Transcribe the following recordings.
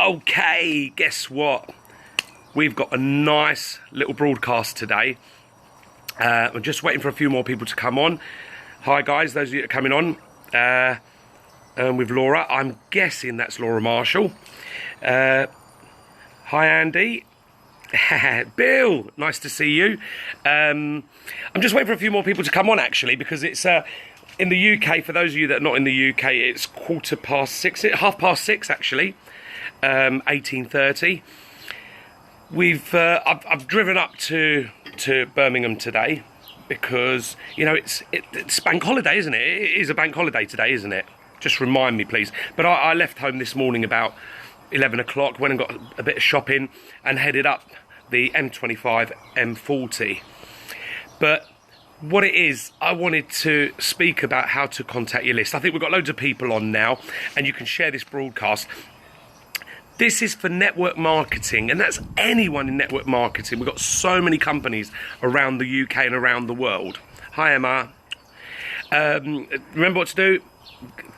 Okay, guess what? We've got a nice little broadcast today. I'm just waiting for a few more people to come on. Hi guys, those of you that are coming on. With Laura, I'm guessing that's Laura Marshall. Hi Andy. Bill, nice to see you. I'm just waiting for a few more people to come on actually, because it's in the UK, for those of you that are not in the UK, it's 6:15, 6:30 actually, 18:30. I've driven up to Birmingham today because, you know, it's bank holiday, isn't it? It is a bank holiday today, isn't it? Just remind me, please. But I left home this morning about 11 o'clock, went and got a bit of shopping and headed up the M25, M40. But what it is, I wanted to speak about how to contact your list. I think we've got loads of people on now, and you can share this broadcast. This is for network marketing, and that's anyone in network marketing. We've got so many companies around the UK and around the world. Hi, Emma. Remember what to do?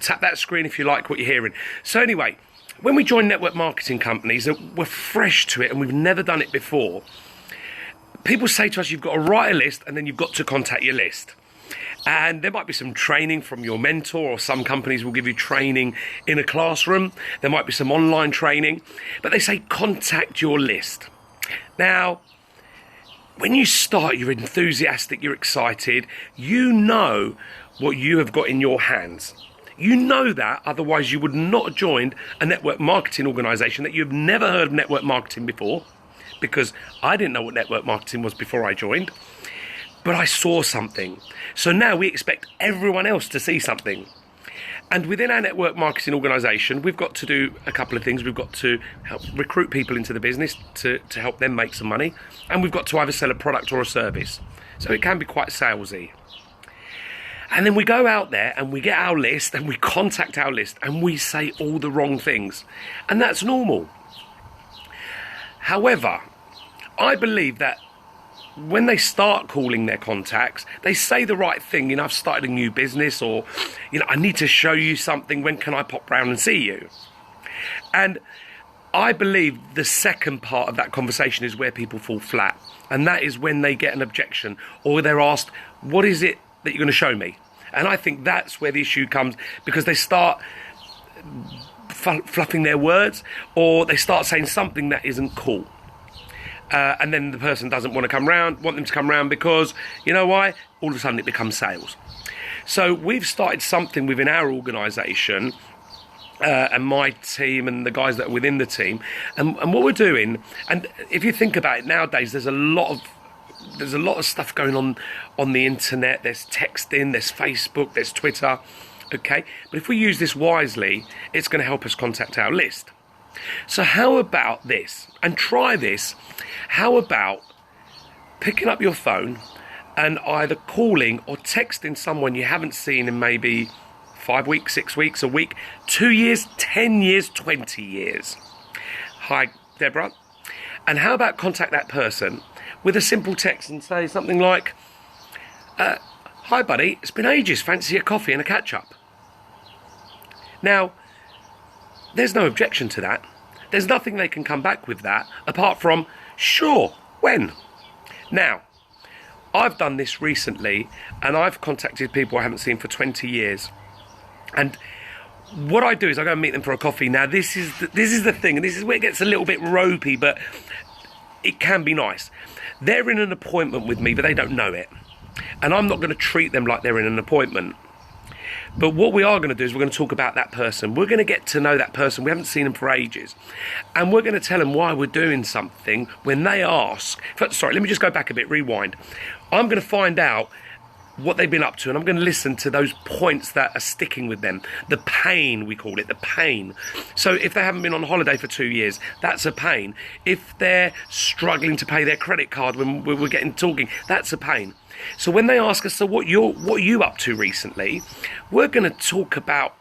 Tap that screen if you like what you're hearing. So anyway, when we join network marketing companies that we're fresh to it and we've never done it before, people say to us, you've got to write a list and then you've got to contact your list. And there might be some training from your mentor, or some companies will give you training in a classroom. There might be some online training, but they say contact your list. Now, when you start, you're enthusiastic, you're excited, you know what you have got in your hands. You know that, otherwise you would not have joined a network marketing organisation that you've never heard of network marketing before, because I didn't know what network marketing was before I joined. But I saw something. So now we expect everyone else to see something. And within our network marketing organisation, we've got to do a couple of things. We've got to help recruit people into the business to help them make some money. And we've got to either sell a product or a service. So it can be quite salesy. And then we go out there and we get our list and we contact our list and we say all the wrong things. And that's normal. However, I believe that when they start calling their contacts, they say the right thing. You know, I've started a new business, or, you know, I need to show you something. When can I pop round and see you? And I believe the second part of that conversation is where people fall flat. And that is when they get an objection, or they're asked, what is it that you're going to show me? And I think that's where the issue comes, because they start fluffing their words, or they start saying something that isn't cool. And then the person doesn't want them to come round because, you know why? All of a sudden it becomes sales. So we've started something within our organisation, and my team and the guys that are within the team, and what we're doing, and if you think about it nowadays, there's a lot of stuff going on the internet. There's texting, there's Facebook, there's Twitter, okay? But if we use this wisely, it's going to help us contact our list. So how about this? And try this. How about picking up your phone and either calling or texting someone you haven't seen in maybe 5 weeks, 6 weeks, a week, 2 years, 10 years, 20 years. Hi, Deborah. And how about contact that person with a simple text and say something like, hi buddy, it's been ages, fancy a coffee and a catch-up? Now, there's no objection to that. There's nothing they can come back with that, apart from, sure, when? Now, I've done this recently, and I've contacted people I haven't seen for 20 years. And what I do is I go and meet them for a coffee. Now, this is the thing, and this is where it gets a little bit ropey, but it can be nice. They're in an appointment with me, but they don't know it. And I'm not going to treat them like they're in an appointment. But what we are going to do is we're going to talk about that person. We're going to get to know that person. We haven't seen them for ages. And we're going to tell them why we're doing something when they ask. Sorry, let me just go back a bit, rewind. I'm going to find out what they've been up to, and I'm going to listen to those points that are sticking with them. The pain, we call it, the pain. So if they haven't been on holiday for 2 years, that's a pain. If they're struggling to pay their credit card when we're getting talking, that's a pain. So when they ask us, so what are you up to recently, we're going to talk about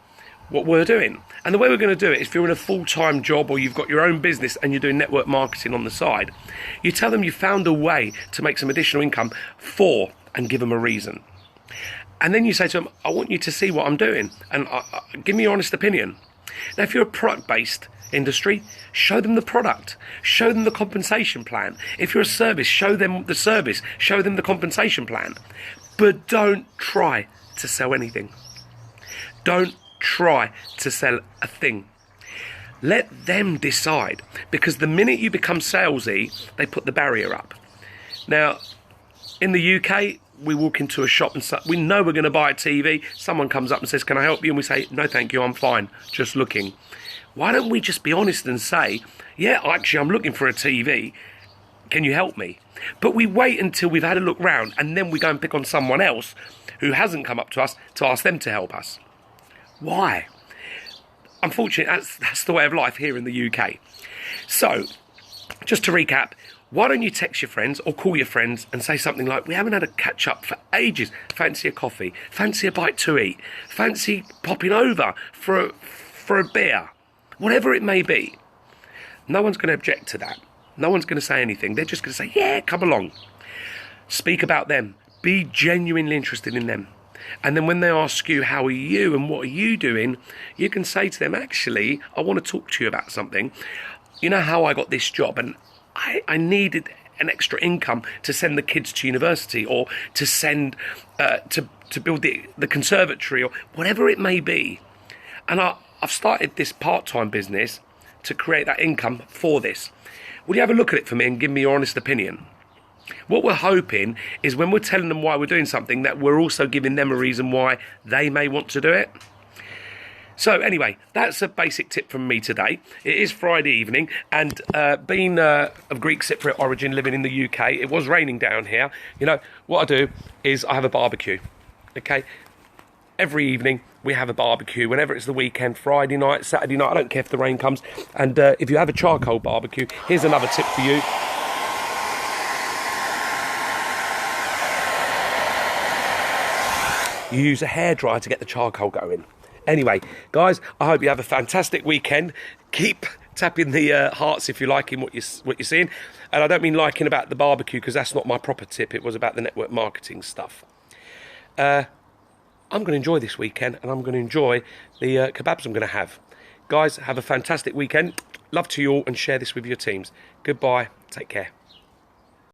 what we're doing. And the way we're going to do it is, if you're in a full-time job or you've got your own business and you're doing network marketing on the side, you tell them you found a way to make some additional income and give them a reason. And then you say to them, I want you to see what I'm doing and give me your honest opinion. Now, if you're a product-based industry, show them the product, show them the compensation plan. If you're a service, show them the service, show them the compensation plan. But don't try to sell anything. Don't try to sell a thing. Let them decide, because the minute you become salesy, they put the barrier up. Now, in the UK, we walk into a shop and we know we're going to buy a TV. Someone comes up and says, "Can I help you?" And we say, "No, thank you, I'm fine, just looking." Why don't we just be honest and say, "Yeah, actually, I'm looking for a TV. Can you help me?" But we wait until we've had a look round, and then we go and pick on someone else who hasn't come up to us to ask them to help us. Why? Unfortunately, that's the way of life here in the UK. So, just to recap, why don't you text your friends or call your friends and say something like, "We haven't had a catch up for ages. Fancy a coffee? Fancy a bite to eat? Fancy popping over for a beer?" Whatever it may be. No one's going to object to that. No one's going to say anything. They're just going to say, "Yeah, come along." Speak about them. Be genuinely interested in them. And then when they ask you, "How are you and what are you doing?" you can say to them, "Actually, I want to talk to you about something. You know how I got this job, and I needed an extra income to send the kids to university, or to send to build the conservatory, or whatever it may be. And I've started this part-time business to create that income for this. Will you have a look at it for me and give me your honest opinion?" What we're hoping is when we're telling them why we're doing something, that we're also giving them a reason why they may want to do it. So anyway, that's a basic tip from me today. It is Friday evening, and being of Greek Cypriot origin, living in the UK, it was raining down here. You know, what I do is I have a barbecue, okay? Every evening we have a barbecue, whenever it's the weekend, Friday night, Saturday night, I don't care if the rain comes. And if you have a charcoal barbecue, here's another tip for you. You use a hairdryer to get the charcoal going. Anyway, guys, I hope you have a fantastic weekend. Keep tapping the hearts if you're liking what you're seeing. And I don't mean liking about the barbecue, because that's not my proper tip. It was about the network marketing stuff. I'm going to enjoy this weekend, and I'm going to enjoy the kebabs I'm going to have. Guys, have a fantastic weekend. Love to you all, and share this with your teams. Goodbye. Take care.